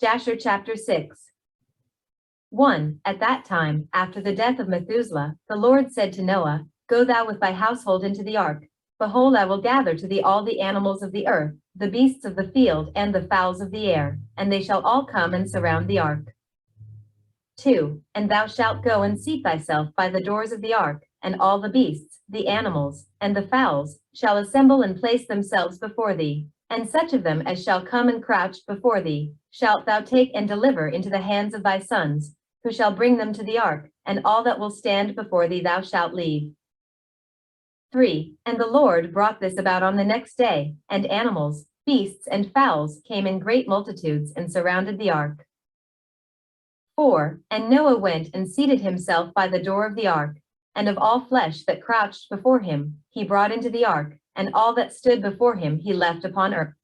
Jasher Chapter 6. 1. At that time, after the death of Methuselah, the Lord said to Noah, Go thou with thy household into the ark. Behold, I will gather to thee all the animals of the earth, the beasts of the field, and the fowls of the air, and they shall all come and surround the ark. 2. And thou shalt go and seat thyself by the doors of the ark, and all the beasts, the animals, and the fowls, shall assemble and place themselves before thee, and such of them as shall come and crouch before thee, shalt thou take and deliver into the hands of thy sons, who shall bring them to the ark, and all that will stand before thee thou shalt leave. 3. And the Lord brought this about on the next day, and animals, beasts, and fowls came in great multitudes and surrounded the ark. 4. And Noah went and seated himself by the door of the ark, and of all flesh that crouched before him, he brought into the ark, and all that stood before him he left upon earth.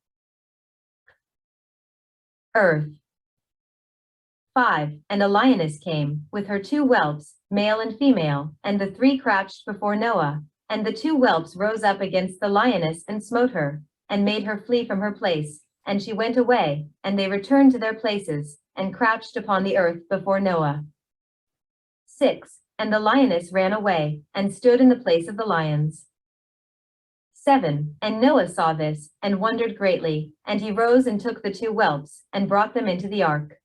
5. And a lioness came, with her 2 whelps, male and female, and the 3 crouched before Noah, and the 2 whelps rose up against the lioness and smote her, and made her flee from her place, and she went away, and they returned to their places, and crouched upon the earth before Noah. 6. And the lioness ran away, and stood in the place of the lions. 7. And Noah saw this, and wondered greatly, and he rose and took the 2 whelps, and brought them into the ark.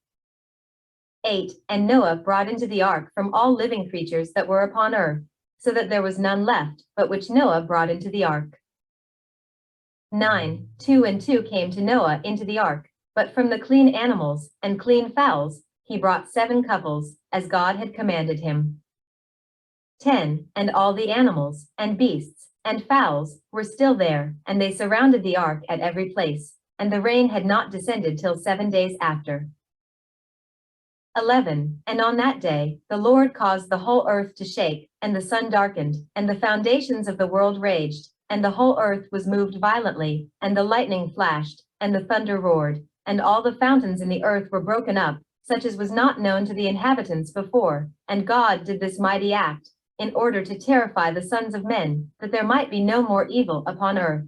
8. And Noah brought into the ark from all living creatures that were upon earth, so that there was none left, but which Noah brought into the ark. 9. 2 and 2 came to Noah into the ark, but from the clean animals and clean fowls he brought 7 couples, as God had commanded him. 10. And all the animals, and beasts, and fowls were still there, and they surrounded the ark at every place, and the rain had not descended till 7 days after. 11. And on that day the Lord caused the whole earth to shake, and the sun darkened, and the foundations of the world raged, and the whole earth was moved violently, and the lightning flashed, and the thunder roared, and all the fountains in the earth were broken up, such as was not known to the inhabitants before. And God did this mighty act, in order to terrify the sons of men, that there might be no more evil upon earth.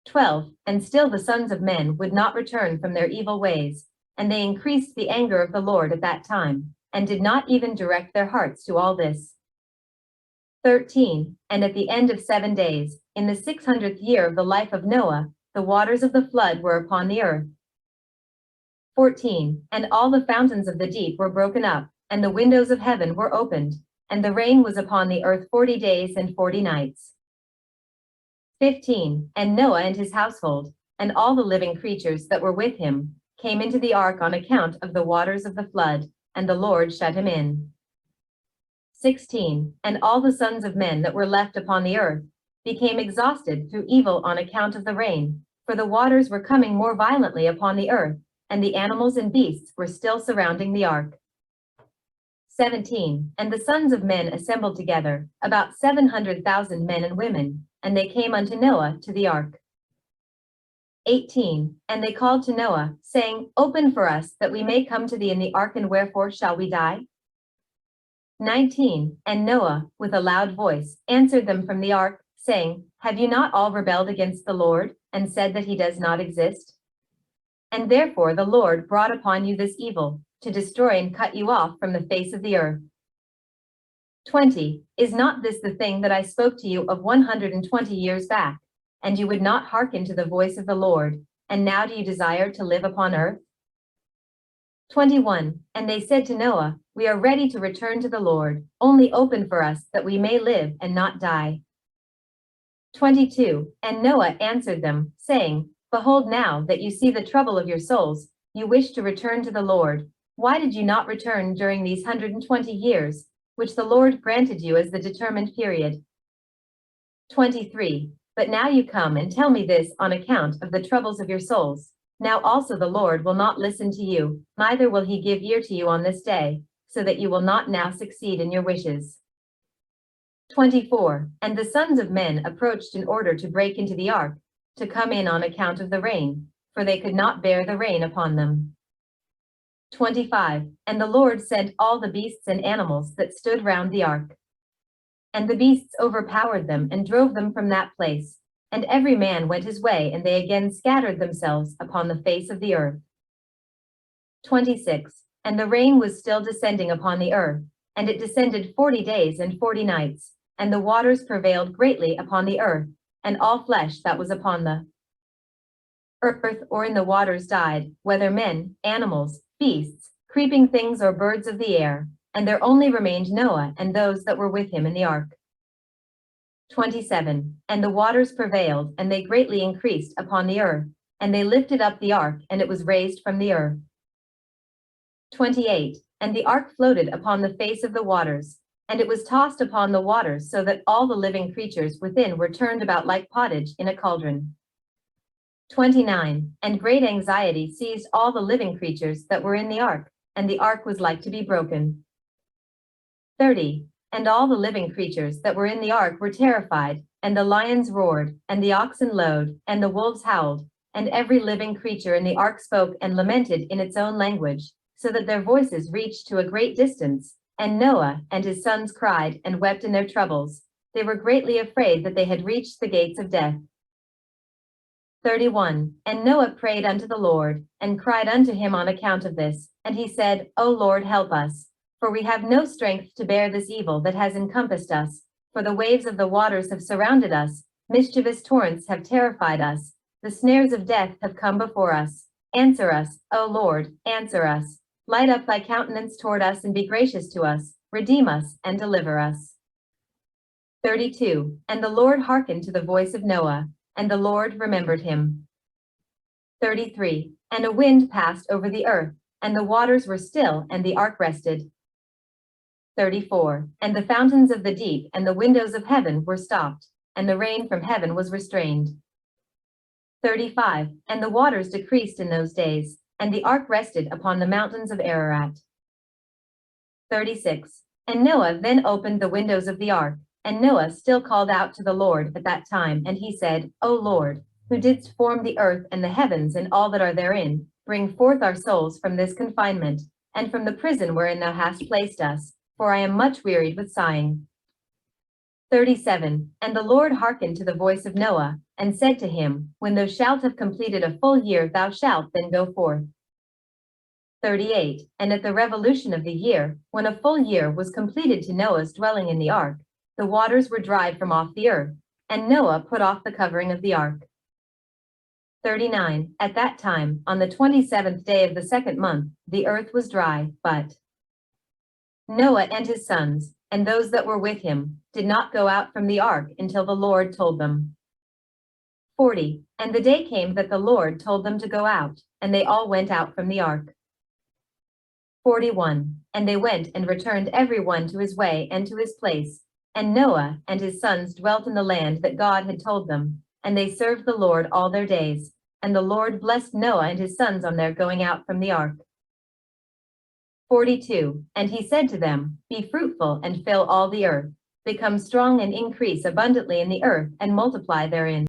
12. And still the sons of men would not return from their evil ways, and they increased the anger of the Lord at that time, and did not even direct their hearts to all this. 13. And at the end of 7 days, in the 600th year of the life of Noah, the waters of the flood were upon the earth. 14. And all the fountains of the deep were broken up, and the windows of heaven were opened, and the rain was upon the earth 40 days and 40 nights. 15. And Noah and his household, and all the living creatures that were with him, came into the ark on account of the waters of the flood, and the Lord shut him in. 16. And all the sons of men that were left upon the earth became exhausted through evil on account of the rain, for the waters were coming more violently upon the earth, and the animals and beasts were still surrounding the ark. 17. And the sons of men assembled together, about 700,000 men and women, and they came unto Noah to the ark. 18. And they called to Noah, saying, Open for us, that we may come to thee in the ark, and wherefore shall we die? 19. And Noah, with a loud voice, answered them from the ark, saying, Have you not all rebelled against the Lord, and said that he does not exist? And therefore the Lord brought upon you this evil, to destroy and cut you off from the face of the earth. 20. Is not this the thing that I spoke to you of 120 years back? And you would not hearken to the voice of the Lord, and now do you desire to live upon earth? 21. And they said to Noah, We are ready to return to the Lord, only open for us that we may live and not die. 22. And Noah answered them, saying, Behold, now that you see the trouble of your souls, you wish to return to the Lord. Why did you not return during these 120 years, which the Lord granted you as the determined period? 23. But now you come and tell me this on account of the troubles of your souls. Now also the Lord will not listen to you, neither will he give ear to you on this day, so that you will not now succeed in your wishes. 24. And the sons of men approached in order to break into the ark, to come in on account of the rain, for they could not bear the rain upon them. 25. And the Lord sent all the beasts and animals that stood round the ark. And the beasts overpowered them and drove them from that place, and every man went his way, and they again scattered themselves upon the face of the earth. 26. And the rain was still descending upon the earth, and it descended 40 days and 40 nights, and the waters prevailed greatly upon the earth, and all flesh that was upon the earth or in the waters died, whether men, animals, beasts, creeping things, or birds of the air, and there only remained Noah and those that were with him in the ark. 27. And the waters prevailed, and they greatly increased upon the earth, and they lifted up the ark, and it was raised from the earth. 28. And the ark floated upon the face of the waters, and it was tossed upon the waters, so that all the living creatures within were turned about like pottage in a cauldron. 29. And great anxiety seized all the living creatures that were in the ark, and the ark was like to be broken. 30. And all the living creatures that were in the ark were terrified, and the lions roared, and the oxen lowed, and the wolves howled, and every living creature in the ark spoke and lamented in its own language, so that their voices reached to a great distance. And Noah and his sons cried and wept in their troubles. They were greatly afraid that they had reached the gates of death. 31. And Noah prayed unto the Lord, and cried unto him on account of this. And he said, O Lord, help us, for we have no strength to bear this evil that has encompassed us. For the waves of the waters have surrounded us, mischievous torrents have terrified us, the snares of death have come before us. Answer us, O Lord, answer us. Light up thy countenance toward us and be gracious to us. Redeem us and deliver us. 32. And the Lord hearkened to the voice of Noah, and the Lord remembered him. 33. And a wind passed over the earth, and the waters were still, and the ark rested. 34. And the fountains of the deep and the windows of heaven were stopped, and the rain from heaven was restrained. 35. And the waters decreased in those days, and the ark rested upon the mountains of Ararat. 36. And Noah then opened the windows of the ark, and Noah still called out to the Lord at that time, and he said, O Lord, who didst form the earth and the heavens and all that are therein, bring forth our souls from this confinement, and from the prison wherein thou hast placed us, for I am much wearied with sighing. 37. And the Lord hearkened to the voice of Noah, and said to him, When thou shalt have completed a full year, thou shalt then go forth. 38. And at the revolution of the year, when a full year was completed to Noah's dwelling in the ark, the waters were dried from off the earth, and Noah put off the covering of the ark. 39. At that time, on the 27th day of the second month, the earth was dry, but Noah and his sons, and those that were with him, did not go out from the ark until the Lord told them. 40. And the day came that the Lord told them to go out, and they all went out from the ark. 41. And they went and returned every one to his way and to his place, and Noah and his sons dwelt in the land that God had told them, and they served the Lord all their days. And the Lord blessed Noah and his sons on their going out from the ark. 42. And he said to them, Be fruitful and fill all the earth, become strong and increase abundantly in the earth, and multiply therein.